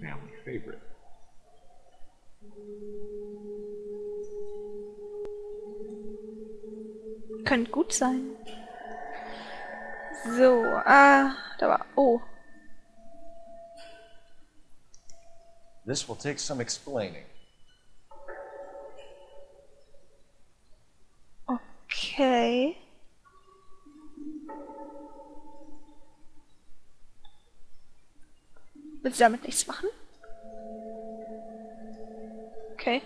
Family favorite. Könnte gut sein. So, da war... Oh. This will take some explaining. Okay. Willst du damit nichts machen? Okay.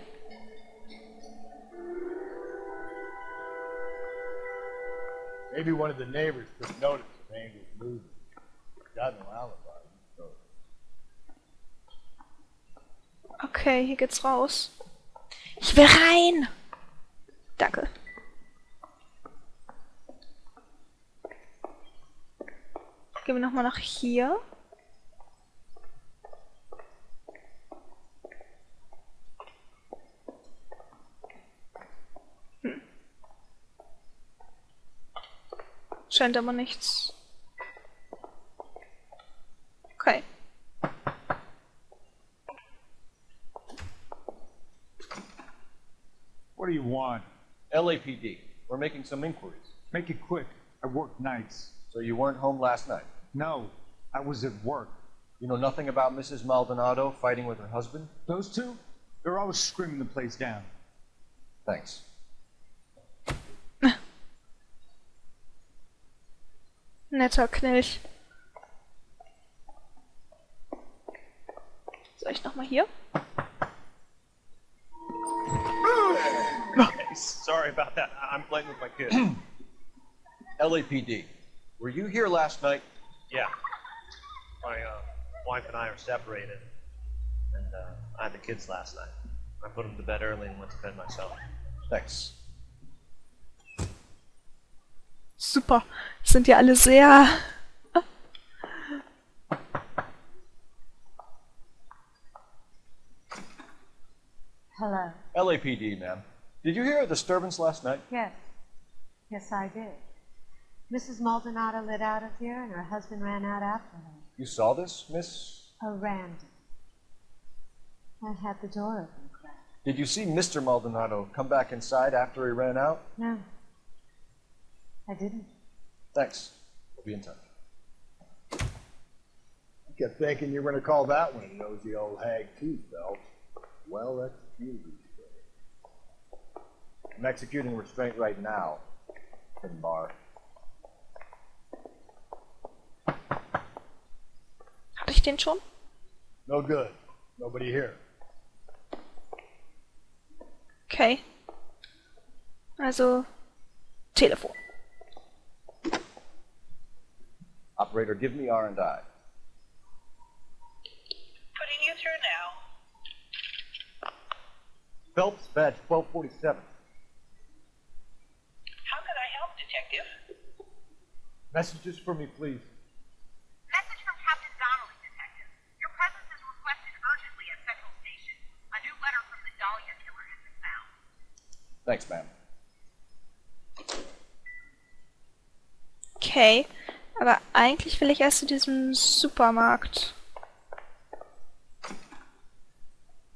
Maybe one of the neighbors took notice of Angel's moving. Got no alibi. So. Okay, hier geht's raus. Ich will rein! Danke. Gehen wir nochmal nach hier. Scheint aber nichts. Okay. What do you want? LAPD. We're making some inquiries. Make it quick. I work nights. So you weren't home last night? No, I was at work. You know nothing about Mrs. Maldonado fighting with her husband? Those two? They're always screaming the place down. Thanks. Netter Knilch. Soll ich nochmal hier? Hey, sorry about that. I'm playing with my kids. LAPD. Were you here last night? Yeah. My wife and I are separated, and I had the kids last night. I put them to bed early and went to bed myself. Thanks. Super. Sind ja alle sehr... Hello. LAPD, ma'am. Did you hear a disturbance last night? Yes. Yes, I did. Mrs. Maldonado lit out of here, and her husband ran out after her. You saw this, Miss? A random. I had the door open cracked. Did you see Mr. Maldonado come back inside after he ran out? No. I didn't. Thanks. We'll be in touch. I kept thinking you were going to call that one a nosy old hag too, Phelps. Well, that's usually straight. I'm executing restraint right now. In bar. Hatte ich den schon? No good. Nobody here. Okay. Also... Telefon. Operator, give me R&I. Putting you through now. Phelps, badge 1247. How can I help, Detective? Messages for me, please. Message from Captain Donnelly, Detective. Your presence is requested urgently at Central Station. A new letter from the Dahlia killer has been found. Thanks, ma'am. Okay. Aber eigentlich will ich erst zu diesem Supermarkt.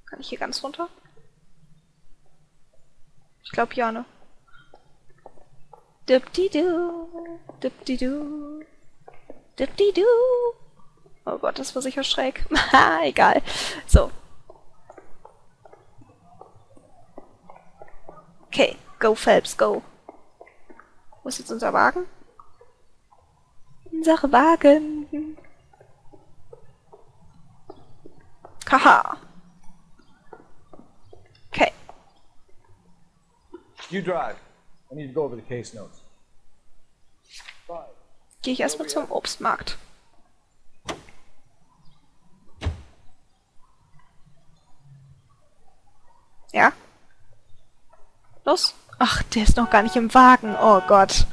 Kann ich hier ganz runter? Ich glaube ja, ne? Dipdidu, dipdidu, dipdidu. Oh Gott, das war sicher schräg. Haha, egal. So. Okay, go Phelps, go. Wo ist jetzt unser Wagen? Unser Wagen. Haha. Okay. You drive. I need to go over the case notes. Gehe ich erstmal zum Obstmarkt. Ja? Los. Ach, der ist noch gar nicht im Wagen. Oh Gott.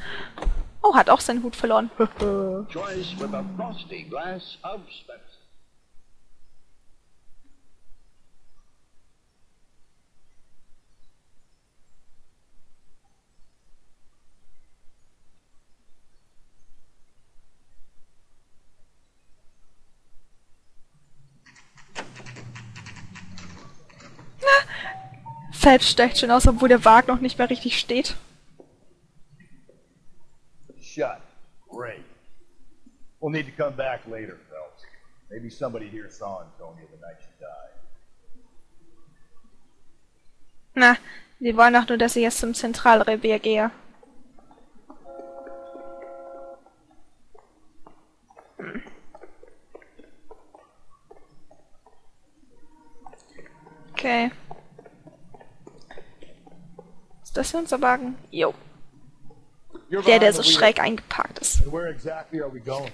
Oh, hat auch seinen Hut verloren. Choice with a frosty glass of Spencer. Phelps steigt schon aus, obwohl der Wagen noch nicht mehr richtig steht. Shut. Great. We'll need to come back later, Phelps. Maybe somebody here saw Antonia the night she died. Na, sie wollen doch nur, dass ich jetzt zum Zentralrevier gehe. Okay. Ist das hier unser Wagen? Jo. Der so schräg eingeparkt ist. And where exactly are we going?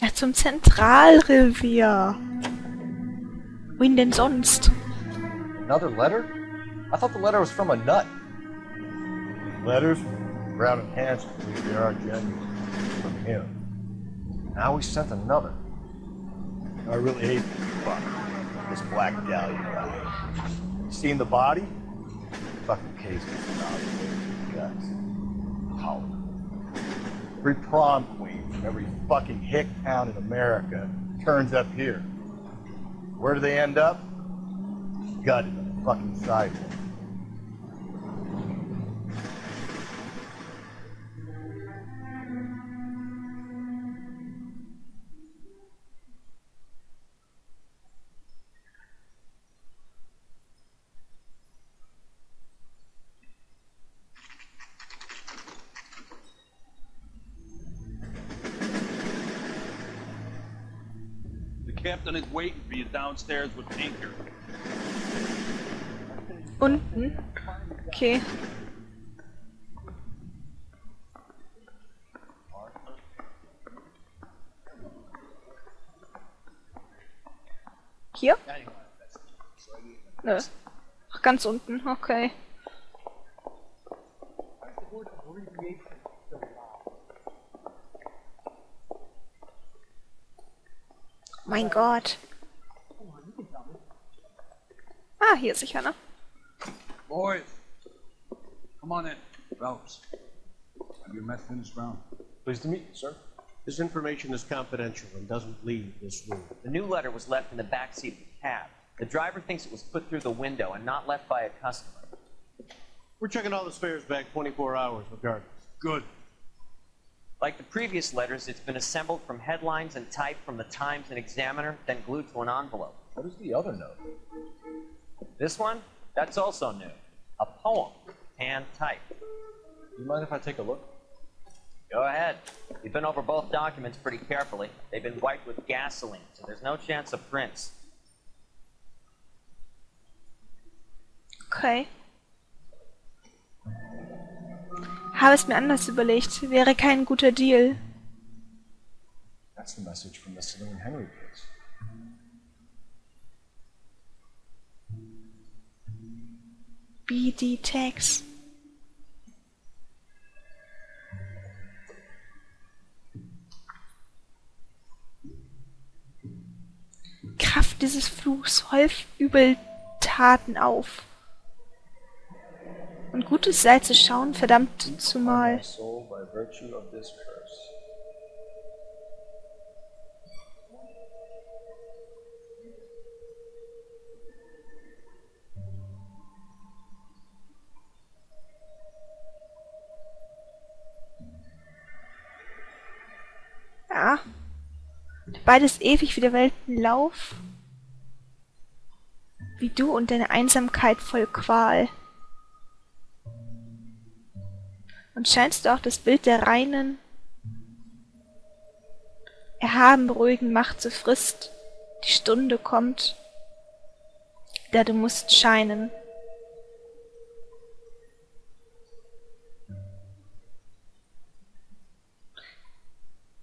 Ja, zum Zentralrevier. Wohin denn sonst? Another letter? I thought the letter was from a nut. Letters? Brown and Hanson. They are genuine. From him. Now we sent another. I really hate this Black Dahlia guy. Seen the body? Fucking case guys. Hollow. Every prom queen from every fucking hick town in America turns up here. Where do they end up? Gutted on the fucking sidewalk. The captain is waiting for you downstairs with Anchor. Unten? Okay. Hier? Nö. Ach, ganz unten, okay. Mein Gott. Ah, hier ist sicher, ne? Boys, come on in. Ralphs. Have your meth finished, Brown? Pleased to meet you, sir. This information is confidential and doesn't leave this room. The new letter was left in the back seat of the cab. The driver thinks it was put through the window and not left by a customer. We're checking all the spares back 24 hours regardless. Good. Like the previous letters, it's been assembled from headlines and typed from the Times and Examiner, then glued to an envelope. What is the other note? This one? That's also new. A poem, hand-typed. Do you mind if I take a look? Go ahead. We've been over both documents pretty carefully. They've been wiped with gasoline, so there's no chance of prints. Okay. Habe es mir anders überlegt. Wäre kein guter Deal. That's the message from the Celine Henry case. BD Tags. Kraft dieses Fluchs häuft Übeltaten auf. Und Gutes sei zu schauen, verdammt zumal. Soul by virtue of this curse. Ja. Beides ewig wie der Weltenlauf. Wie du und deine Einsamkeit voll Qual. Und scheinst du auch das Bild der reinen, erhaben ruhigen Macht so frisst. Die Stunde kommt, da du musst scheinen.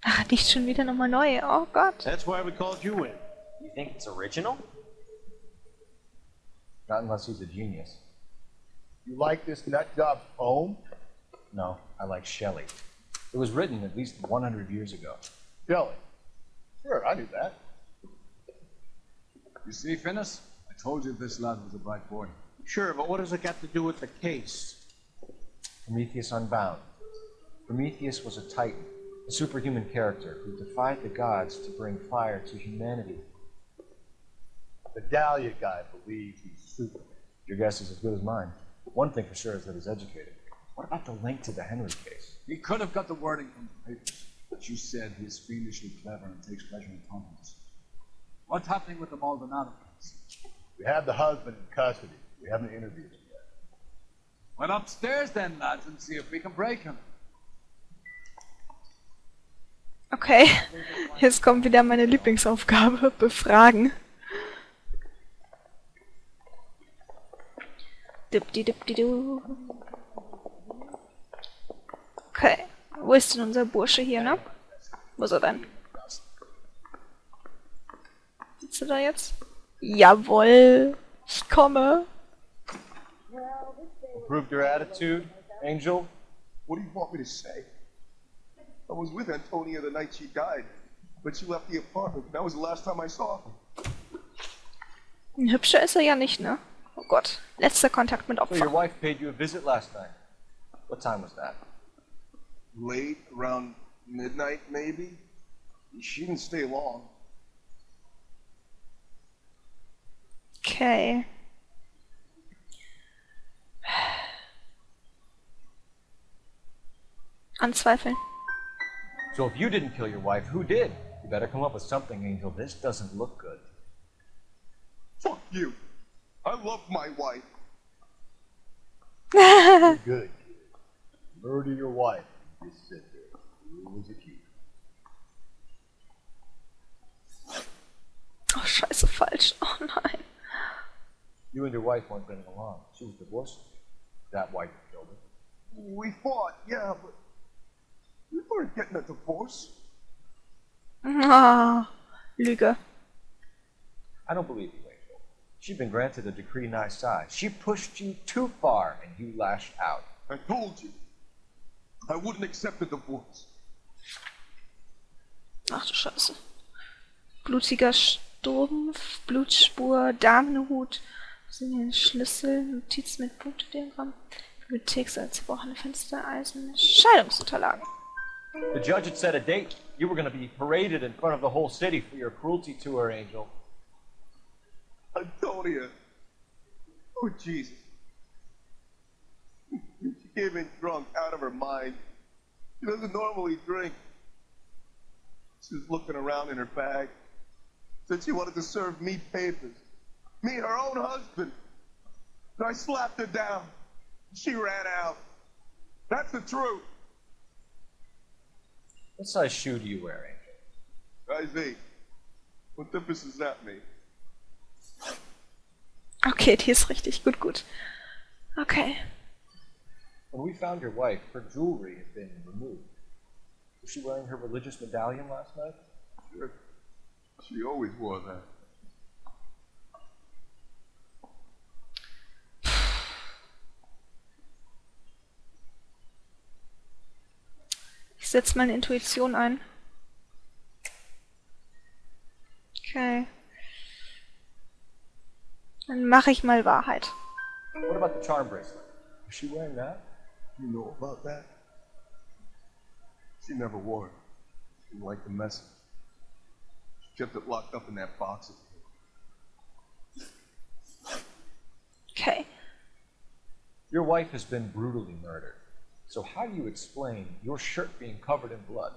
Ach, nicht schon wieder nochmal neu. Oh Gott. That's why we called you in. You think it's original? Not unless he's a genius. You like this nut job's poem? No, I like Shelley. It was written at least 100 years ago. Shelley. Sure, I knew that. You see, Finnis? I told you this lad was a bright boy. Sure, but what has it got to do with the case? Prometheus Unbound. Prometheus was a titan, a superhuman character who defied the gods to bring fire to humanity. The Dahlia guy believes he's Superman. Your guess is as good as mine. One thing for sure is that he's educated. What about the link to the Henry case? He could have got the wording from the papers, but you said he is fiendishly clever and takes pleasure in taunting. What's happening with the Maldonado case? We have the husband in custody. We haven't interviewed him yet. Well, upstairs then, lads, and see if we can break him. Okay, jetzt kommt wieder meine Lieblingsaufgabe, befragen. Dipdi-dipdi-du. Okay, wo ist denn unser Bursche hier, ne? Wo ist er denn? Sitzt er da jetzt? Jawohl, ich komme. Improved your attitude, Angel? What do you want me to say? I was with Antonia the night she died, but she left the apartment. That was the last time I saw her. Hübscher ist er ja nicht, ne? Oh Gott, letzter Kontakt mit So your Opfer. wife paid you a visit last night. What time was that? Late, around midnight, maybe? She didn't stay long. Okay. Anzweifeln. So if you didn't kill your wife, who did? You better come up with something, Angel. This doesn't look good. Fuck you. I love my wife. You're good. Murder your wife. Just sit there. Cool as a cucumber. Oh, scheiße, falsch. Oh nein. You and your wife weren't getting along. She was divorced. That wife killed her. We fought, yeah, but we weren't getting a divorce. Ah, Lüge. I don't believe you, Angel. She'd been granted a decree nisi. She pushed you too far, and you lashed out. I told you. I wouldn't accept a divorce. Ach du Scheiße. Blutiger Stumpf, Blutspur, Damenhut, Schlüssel, Notiz mit Punktediagramm, Bibliothek, zerbrochene Fenster, Eisen, Scheidungsunterlagen. The judge had set a date. You were going to be paraded in front of the whole city for your cruelty to her, Angel. Antonia. Oh, Jesus. She came in drunk, out of her mind. She doesn't normally drink. She was looking around in her bag. Said she wanted to serve me papers. Me, her own husband. And I slapped her down. She ran out. That's the truth. What size shoe do you wear, Angel? Size 8. What difference does that make? Okay, die ist richtig. Gut, gut. Okay. When we found your wife, her jewelry had been removed. Was she wearing her religious medallion last night? Sure. She always wore that. Ich setze meine Intuition ein. Okay. Dann mache ich mal Wahrheit. What about the charm bracelet? Was she wearing that? You know about that? She never wore it. She didn't like the message. She kept it locked up in that box. Okay. Your wife has been brutally murdered. So how do you explain your shirt being covered in blood?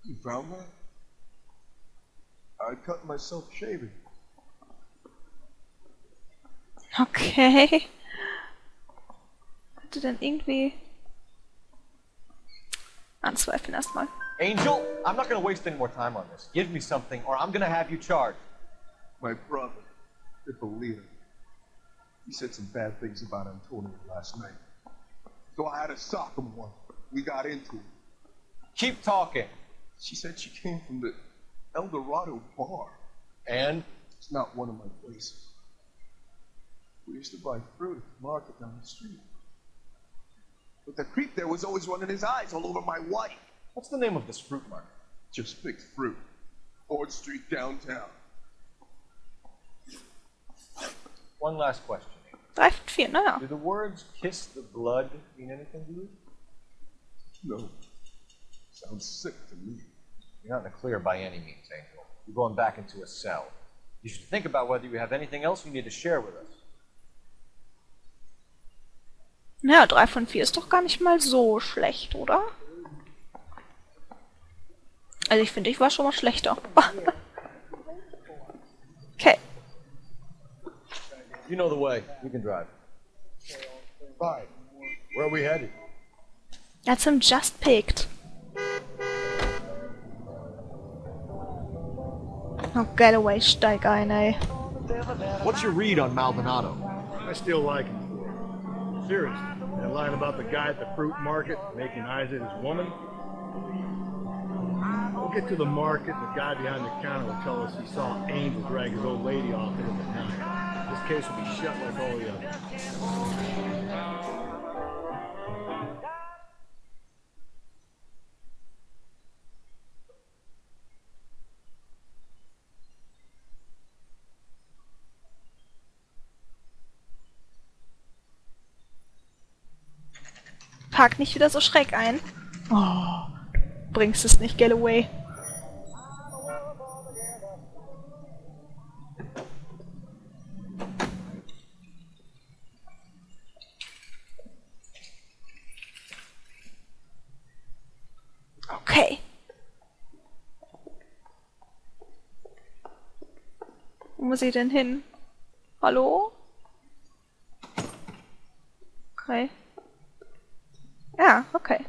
You found that? I cut myself shaving. Okay. Hatte denn irgendwie anzweifeln erstmal. Angel, I'm not going to waste any more time on this. Give me something or I'm going to have you charged. My brother, Hippolyta, he said some bad things about Antonio last night. So I had to sock him one. We got into it. Keep talking. She said she came from the El Dorado bar. And? It's not one of my places. We used to buy fruit at the market down the street. But the creep there was always running his eyes all over my wife. What's the name of this fruit market? Just fixed fruit. 4th Street downtown. One last question. 3 von 4, naja. Do the words kiss the blood mean anything to you? No. Sounds sick to me. You're not in the clear by any means, Angel. You're going back into a cell. You should think about whether you have anything else you need to share with us. Naja, 3 von 4 ist doch gar nicht mal so schlecht, oder? Also ich finde, ich war schon mal schlechter. Okay. You know the way. You can drive. Fine. Where are we headed? That's him just picked. Oh, Galloway, steig ein, ey. What's your read on Maldonado? I still like him for it. Seriously, that line about the guy at the fruit market making eyes at his woman. We'll get to the market, and the guy behind the counter will tell us he saw Angel drag his old lady off into the night. This case will be shut like all the others. Park nicht wieder so schräg ein. Oh, bringst es nicht, Galloway. Okay. Wo muss ich denn hin? Hallo? Okay. Ja, okay.